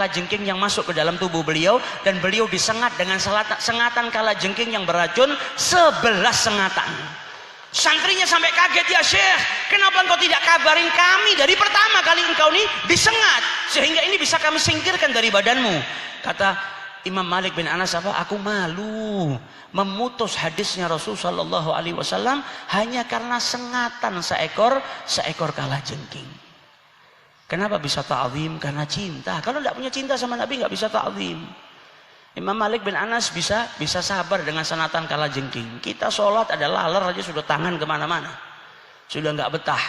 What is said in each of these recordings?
kalajengking yang masuk ke dalam tubuh beliau, dan beliau disengat dengan sengatan kalajengking yang beracun 11 sengatan. Santrinya sampai kaget, ya Syekh, kenapa engkau tidak kabarin kami dari pertama kali engkau ini disengat, sehingga ini bisa kami singkirkan dari badanmu. Kata Imam Malik bin Anas, aku malu memutus hadisnya Rasul sallallahu alaihi wasallam hanya karena sengatan seekor kalajengking. Kenapa bisa ta'zim? Karena cinta. Kalau tidak punya cinta sama Nabi nggak bisa ta'zim. Imam Malik bin Anas bisa sabar dengan sengatan kalajengking. Kita sholat ada laler aja sudah tangan kemana-mana, sudah nggak betah.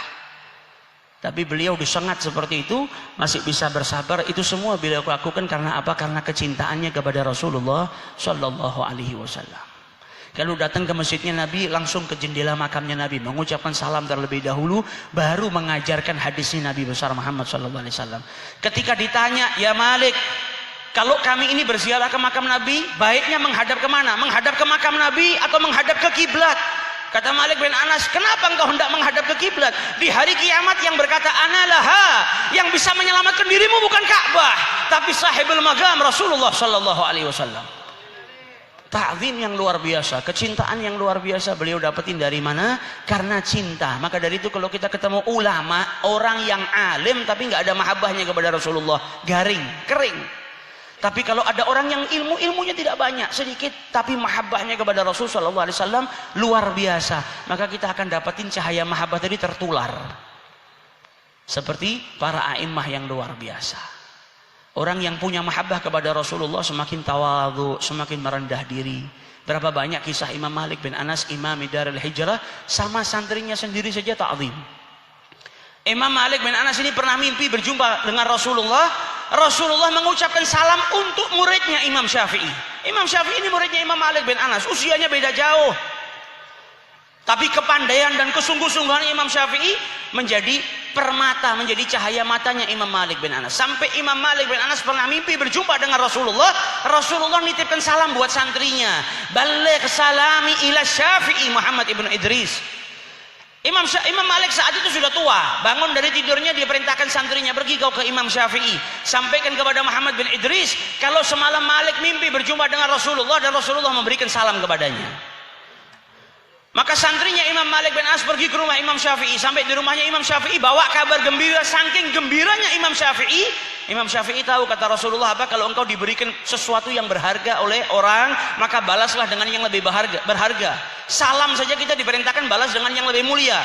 Tapi beliau disengat seperti itu masih bisa bersabar. Itu semua beliau lakukan karena apa? Karena kecintaannya kepada Rasulullah Shallallahu Alaihi Wasallam. Kalau datang ke masjidnya Nabi, langsung ke jendela makamnya Nabi, mengucapkan salam terlebih dahulu, baru mengajarkan hadisnya Nabi besar Muhammad Shallallahu Alaihi Wasallam. Ketika ditanya, ya Malik, kalau kami ini berziarah ke makam Nabi, baiknya menghadap kemana? Menghadap ke makam Nabi atau menghadap ke kiblat? Kata Malik bin Anas, kenapa engkau hendak menghadap ke kiblat? Di hari kiamat yang berkata analaha, yang bisa menyelamatkan dirimu bukan Ka'bah, tapi sahibul magam Rasulullah Sallallahu Alaihi Wasallam. Ta'zim yang luar biasa, kecintaan yang luar biasa beliau dapetin dari mana? Karena cinta. Maka dari itu kalau kita ketemu ulama, orang yang alim tapi nggak ada mahabbahnya kepada Rasulullah, garing, kering. Tapi kalau ada orang yang ilmunya tidak banyak, sedikit, tapi mahabbahnya kepada Rasul Sallallahu Alaihi Wasallam luar biasa, maka kita akan dapatin cahaya mahabbah tadi tertular. Seperti para a'immah yang luar biasa. Orang yang punya mahabbah kepada Rasulullah semakin tawadhu, semakin merendah diri. Berapa banyak kisah Imam Malik bin Anas, Imam Darul Hijrah, sama santrinya sendiri saja ta'zim. Imam Malik bin Anas ini pernah mimpi berjumpa dengan Rasulullah. Rasulullah mengucapkan salam untuk muridnya Imam Syafi'i. Imam Syafi'i ini muridnya Imam Malik bin Anas, usianya beda jauh. Tapi kepandaian dan kesungguh-sungguhan Imam Syafi'i menjadi permata, menjadi cahaya matanya Imam Malik bin Anas. Sampai Imam Malik bin Anas pernah mimpi berjumpa dengan Rasulullah. Rasulullah nitipkan salam buat santrinya. Baligh salami ila Syafi'i Muhammad ibn Idris. Imam Malik saat itu sudah tua, bangun dari tidurnya dia perintahkan santrinya, pergi kau ke Imam Syafi'i, sampaikan kepada Muhammad bin Idris kalau semalam Malik mimpi berjumpa dengan Rasulullah dan Rasulullah memberikan salam kepadanya. Maka santrinya Imam Malik bin Anas pergi ke rumah Imam Syafi'i. Sampai di rumahnya Imam Syafi'i bawa kabar gembira. Saking gembiranya Imam Syafi'i tahu, kata Rasulullah, apa? Kalau engkau diberikan sesuatu yang berharga oleh orang, maka balaslah dengan yang lebih berharga. Salam saja kita diperintahkan balas dengan yang lebih mulia.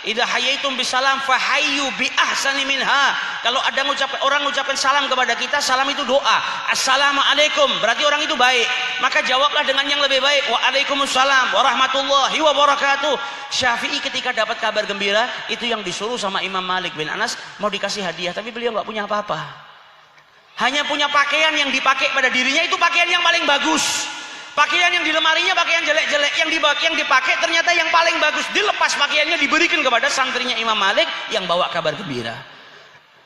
Idza hayaitum bisalam fahayyu bi ahsani minha. Kalau ada orang mengucapkan salam kepada kita, salam itu doa. Assalamualaikum, berarti orang itu baik. Maka jawablah dengan yang lebih baik. Waalaikumsalam warahmatullahi wabarakatuh. Syafi'i ketika dapat kabar gembira, itu yang disuruh sama Imam Malik bin Anas, mau dikasih hadiah, tapi beliau nggak punya apa-apa. Hanya punya pakaian yang dipakai pada dirinya, itu pakaian yang paling bagus. Pakaian yang di lemarinya pakaian jelek-jelek, yang dipakai ternyata yang paling bagus. Dilepas pakaiannya, diberikan kepada santrinya Imam Malik yang bawa kabar gembira.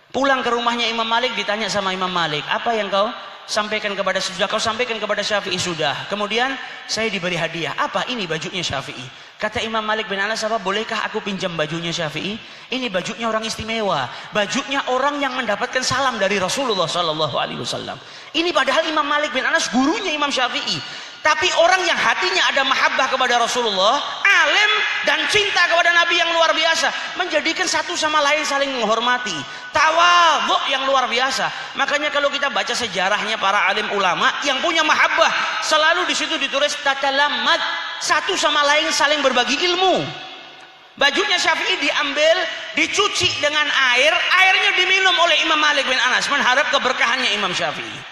Pulang ke rumahnya Imam Malik, ditanya sama Imam Malik, apa yang kau sampaikan kepada Syafi'i? Sudah. Kemudian saya diberi hadiah. Apa? Ini bajunya Syafi'i. Kata Imam Malik bin Anas, apa? Bolehkah aku pinjam bajunya Syafi'i? Ini bajunya orang istimewa, bajunya orang yang mendapatkan salam dari Rasulullah Sallallahu Alaihi Wasallam. Ini padahal Imam Malik bin Anas gurunya Imam Syafi'i. Tapi orang yang hatinya ada mahabbah kepada Rasulullah, alim dan cinta kepada Nabi yang luar biasa, menjadikan satu sama lain saling menghormati, tawadhu yang luar biasa. Makanya kalau kita baca sejarahnya para alim ulama yang punya mahabbah, selalu di situ ditulis tatalammad, satu sama lain saling berbagi ilmu. Bajunya Syafi'i diambil, dicuci dengan air, airnya diminum oleh Imam Malik bin Anas, mengharap keberkahannya Imam Syafi'i.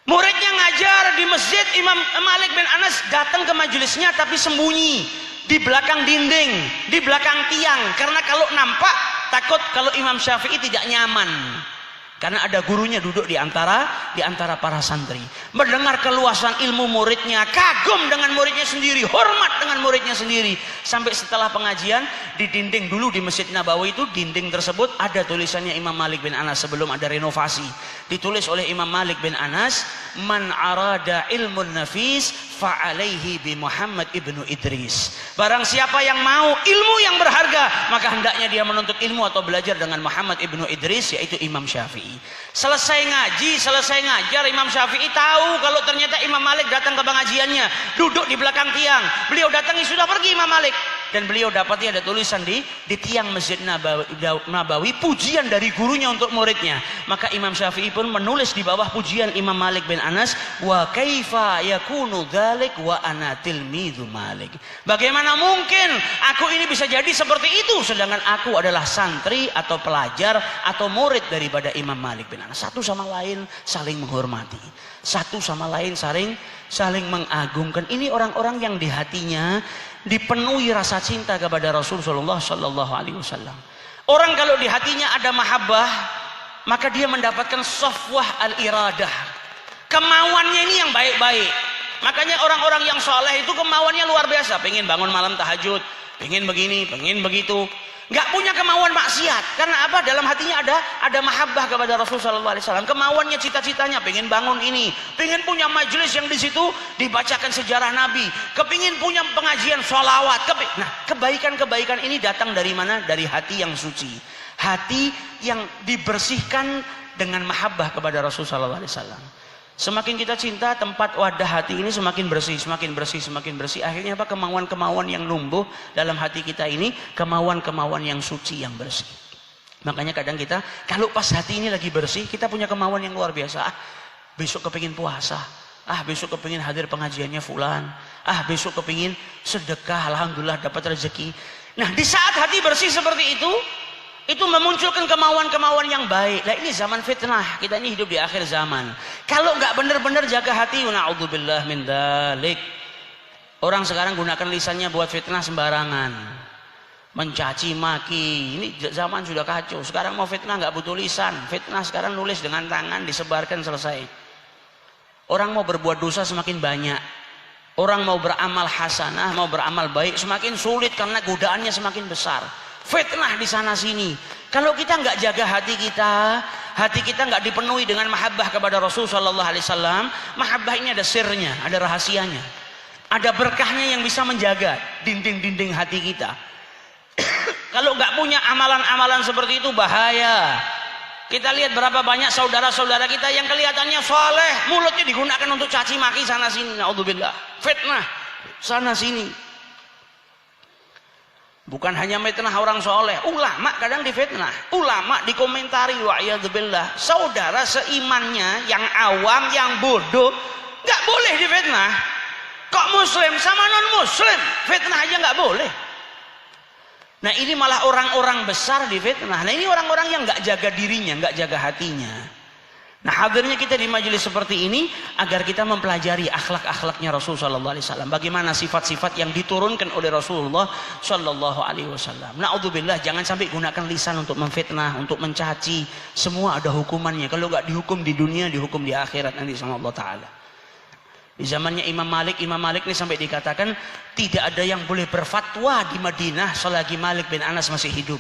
Muridnya ngajar di masjid, Imam Malik bin Anas datang ke majelisnya tapi sembunyi di belakang dinding, di belakang tiang, karena kalau nampak takut kalau Imam Syafi'i tidak nyaman. Karena ada gurunya duduk di antara para santri, mendengar keluasan ilmu muridnya, kagum dengan muridnya sendiri, hormat dengan muridnya sendiri. Sampai setelah pengajian di dinding dulu di Masjid Nabawi itu, dinding tersebut ada tulisannya Imam Malik bin Anas sebelum ada renovasi. Ditulis oleh Imam Malik bin Anas, man arada ilmun nafis fa'alaihi bi Muhammad ibnu Idris. Barang siapa yang mau ilmu yang berharga, maka hendaknya dia menuntut ilmu atau belajar dengan Muhammad ibnu Idris, yaitu Imam Syafi'i. Selesai ngaji, selesai ngajar, Imam Syafi'i tahu kalau ternyata Imam Malik datang ke pengajiannya, duduk di belakang tiang. Beliau datangi, sudah pergi Imam Malik. Dan beliau dapati ada tulisan di tiang Masjid Nabawi, pujian dari gurunya untuk muridnya. Maka Imam Syafi'i pun menulis di bawah pujian Imam Malik bin Anas, wa kaifa yakunu dzalik wa ana tilmidzu Malik. Bagaimana mungkin aku ini bisa jadi seperti itu sedangkan aku adalah santri atau pelajar atau murid daripada Imam Malik bin Anas. Satu sama lain saling menghormati, satu sama lain saling mengagungkan. Ini orang-orang yang di hatinya dipenuhi rasa cinta kepada Rasulullah Sallallahu Alaihi Wasallam. Orang kalau di hatinya ada mahabbah, maka dia mendapatkan safwah al-iradah. Kemauannya ini yang baik-baik. Makanya orang-orang yang soleh itu kemauannya luar biasa. Pengen bangun malam tahajud, pengen begini, pengen begitu. Nggak punya kemauan maksiat. Karena apa? Dalam hatinya ada mahabbah kepada Rasulullah SAW. Kemauannya, cita-citanya pengen bangun ini, pengen punya majelis yang di situ dibacakan sejarah Nabi, kepingin punya pengajian sholawat. Nah, kebaikan-kebaikan ini datang dari mana? Dari hati yang suci, hati yang dibersihkan dengan mahabbah kepada Rasulullah SAW. Semakin kita cinta, tempat wadah hati ini semakin bersih, semakin bersih, semakin bersih. Akhirnya apa? Kemauan-kemauan yang numbuh dalam hati kita ini, kemauan-kemauan yang suci, yang bersih. Makanya kadang kita, kalau pas hati ini lagi bersih, kita punya kemauan yang luar biasa. Besok kepingin puasa. Besok kepingin hadir pengajiannya fulan. Besok kepingin sedekah, alhamdulillah dapat rezeki. Nah, di saat hati bersih seperti itu memunculkan kemauan-kemauan yang baik. Nah, ini zaman fitnah. Kita ini hidup di akhir zaman. Kalau nggak benar-benar jaga hati, na'udzubillah min dzalik. Orang sekarang gunakan lisannya buat fitnah sembarangan, mencaci maki. Ini zaman sudah kacau. Sekarang mau fitnah nggak butuh lisan. Fitnah sekarang nulis dengan tangan, disebarkan, selesai. Orang mau berbuat dosa semakin banyak. Orang mau beramal hasanah, mau beramal baik semakin sulit karena godaannya semakin besar. Fitnah di sana sini. Kalau kita nggak jaga hati kita nggak dipenuhi dengan mahabbah kepada Rasulullah Sallallahu Alaihi Wasallam. Mahabbah ini ada sirnya, ada rahasianya, ada berkahnya yang bisa menjaga dinding-dinding hati kita. Kalau nggak punya amalan-amalan seperti itu bahaya. Kita lihat berapa banyak saudara-saudara kita yang kelihatannya soleh, mulutnya digunakan untuk caci maki sana sini. Naudzubillah. Fitnah sana sini. Bukan hanya fitnah orang soleh, ulama kadang difitnah, ulama dikomentari, wa'iyadzubillah. Saudara seimannya yang awam, yang bodoh, nggak boleh difitnah. Kok muslim sama non muslim fitnah aja nggak boleh. Nah, ini malah orang-orang besar difitnah. Nah, ini orang-orang yang nggak jaga dirinya, nggak jaga hatinya. Nah, hadirnya kita di majelis seperti ini agar kita mempelajari akhlak-akhlaknya Rasulullah Sallallahu Alaihi Wasallam. Bagaimana sifat-sifat yang diturunkan oleh Rasulullah Sallallahu Alaihi Wasallam. Na'udzubillah, jangan sampai gunakan lisan untuk memfitnah, untuk mencaci. Semua ada hukumannya. Kalau nggak dihukum di dunia, dihukum di akhirat nanti sama Allah Taala. Di zamannya Imam Malik ini sampai dikatakan tidak ada yang boleh berfatwa di Madinah selagi Malik bin Anas masih hidup.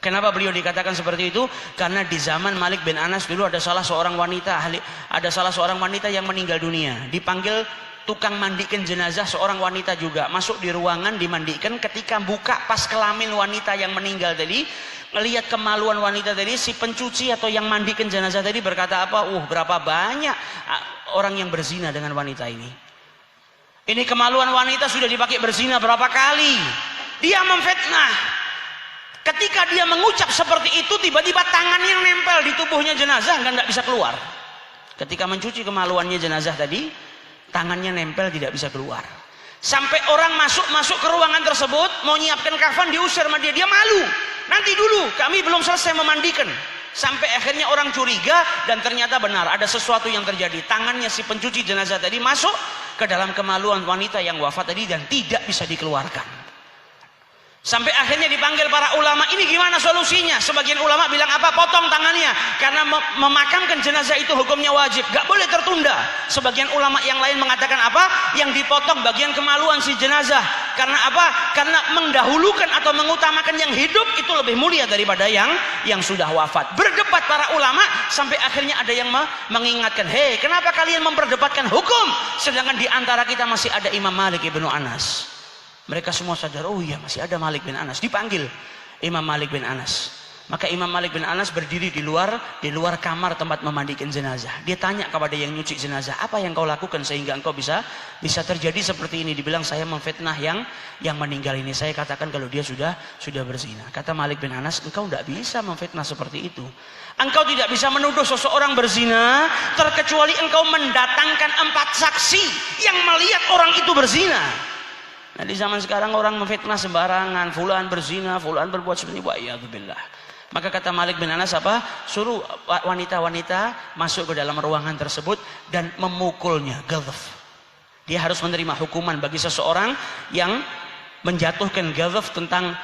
Kenapa beliau dikatakan seperti itu? Karena di zaman Malik bin Anas dulu ada salah seorang wanita yang meninggal dunia. Dipanggil tukang mandikan jenazah seorang wanita juga. Masuk di ruangan dimandikan, ketika buka pas kelamin wanita yang meninggal tadi, melihat kemaluan wanita tadi, si pencuci atau yang mandikan jenazah tadi berkata apa? Berapa banyak orang yang berzina dengan wanita ini. Ini kemaluan wanita sudah dipakai berzina berapa kali. Dia memfitnah. Ketika dia mengucap seperti itu, tiba-tiba tangannya yang nempel di tubuhnya jenazah nggak bisa keluar. Ketika mencuci kemaluannya jenazah tadi, tangannya nempel tidak bisa keluar. Sampai orang masuk ke ruangan tersebut mau nyiapkan kafan, diusir sama dia malu. Nanti dulu, kami belum selesai memandikan. Sampai akhirnya orang curiga dan ternyata benar ada sesuatu yang terjadi. Tangannya si pencuci jenazah tadi masuk ke dalam kemaluan wanita yang wafat tadi dan tidak bisa dikeluarkan. Sampai akhirnya dipanggil para ulama, ini gimana solusinya? Sebagian ulama bilang apa? Potong tangannya, karena memakamkan jenazah itu hukumnya wajib, gak boleh tertunda. Sebagian ulama yang lain mengatakan apa? Yang dipotong bagian kemaluan si jenazah. Karena apa? Karena mendahulukan atau mengutamakan yang hidup itu lebih mulia daripada yang sudah wafat. Berdebat para ulama sampai akhirnya ada yang mengingatkan, hei, kenapa kalian memperdebatkan hukum sedangkan di antara kita masih ada Imam Malik ibnu Anas? Mereka semua sadar, oh iya masih ada Malik bin Anas. Dipanggil Imam Malik bin Anas. Maka Imam Malik bin Anas berdiri di luar kamar tempat memandikan jenazah. Dia tanya kepada yang nyuci jenazah, apa yang kau lakukan sehingga engkau bisa terjadi seperti ini? Dibilang, saya memfitnah yang meninggal ini. Saya katakan kalau dia sudah berzina. Kata Malik bin Anas, engkau tidak bisa memfitnah seperti itu. Engkau tidak bisa menuduh seseorang berzina terkecuali engkau mendatangkan 4 saksi yang melihat orang itu berzina. Nah, di zaman sekarang orang memfitnah sembarangan, fulan berzina, fulan berbuat seperti ini, wa'iyadzubillah. Maka kata Malik bin Anas apa? Suruh wanita-wanita masuk ke dalam ruangan tersebut dan memukulnya, ghadhaf. Dia harus menerima hukuman bagi seseorang yang menjatuhkan ghadhaf tentang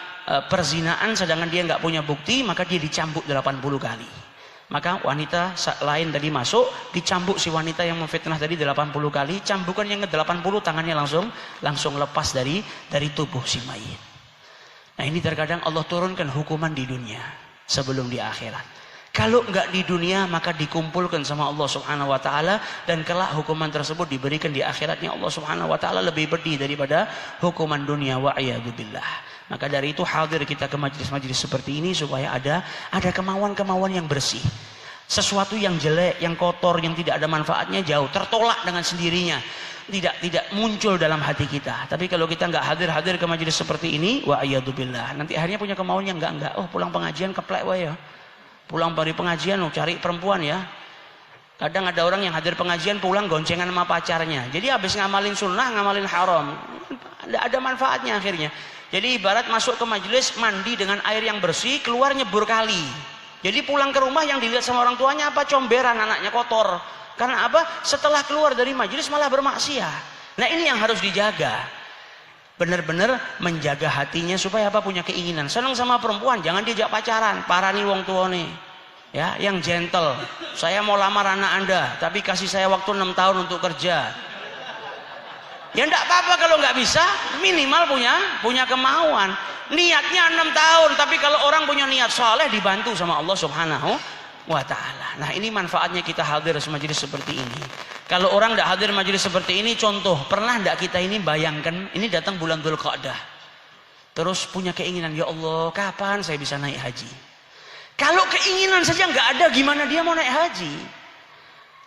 perzinaan sedangkan dia nggak punya bukti, maka dia dicambuk 80 kali. Maka wanita lain tadi masuk, dicambuk si wanita yang memfitnah tadi 80 kali. Cambukan yang ke-80 tangannya langsung lepas dari tubuh si mayit. Nah, ini terkadang Allah turunkan hukuman di dunia sebelum di akhirat. Kalau enggak di dunia maka dikumpulkan sama Allah Subhanahu wa taala dan kelak hukuman tersebut diberikan di akhiratnya Allah Subhanahu wa taala lebih pedih daripada hukuman dunia, wa'iyadzubillah. Maka dari itu hadir kita ke majelis-majelis seperti ini supaya ada kemauan-kemauan yang bersih. Sesuatu yang jelek, yang kotor, yang tidak ada manfaatnya jauh, tertolak dengan sendirinya. Tidak muncul dalam hati kita. Tapi kalau kita enggak hadir ke majelis seperti ini, wa'iyadzubillah, nanti akhirnya punya kemauan yang enggak. Oh, pulang pengajian keplek wae ya. Pulang dari pengajian cari perempuan ya. Kadang ada orang yang hadir pengajian pulang goncengan sama pacarnya. Jadi habis ngamalin sunnah, ngamalin haram. Tidak ada manfaatnya akhirnya. Jadi ibarat masuk ke majelis mandi dengan air yang bersih, keluar nyebur kali. Jadi pulang ke rumah yang dilihat sama orang tuanya apa? Comberan, anaknya kotor. Karena apa? Setelah keluar dari majelis malah bermaksiat. Nah, ini yang harus dijaga. Benar-benar menjaga hatinya supaya apa? Punya keinginan. Senang sama perempuan, jangan diajak pacaran. Parani wong tuane. Ya, yang gentle. Saya mau lamar anak Anda, tapi kasih saya waktu 6 tahun untuk kerja. Ya enggak apa-apa kalau nggak bisa, minimal punya kemauan. Niatnya 6 tahun, tapi kalau orang punya niat soleh dibantu sama Allah Subhanahu wa ta'ala. Nah, ini manfaatnya kita hadir majelis seperti ini. Kalau orang tidak hadir majelis seperti ini, contoh, pernah tidak kita ini bayangkan, ini datang bulan Dzulqa'dah, terus punya keinginan, ya Allah, kapan saya bisa naik haji? Kalau keinginan saja nggak ada, gimana dia mau naik haji?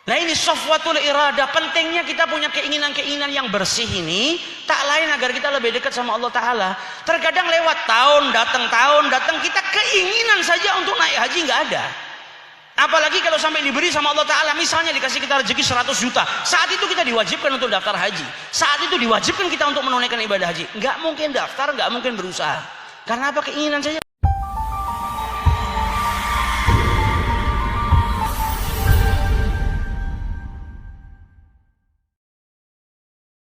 Nah, ini safwatul iradah. Pentingnya kita punya keinginan-keinginan yang bersih ini, tak lain agar kita lebih dekat sama Allah Ta'ala. Terkadang lewat tahun datang, kita keinginan saja untuk naik haji nggak ada. Apalagi kalau sampai diberi sama Allah Ta'ala, misalnya dikasih kita rezeki 100 juta, saat itu kita diwajibkan untuk daftar haji, saat itu diwajibkan kita untuk menunaikan ibadah haji. Nggak mungkin daftar, nggak mungkin berusaha. Karena apa? Keinginan saja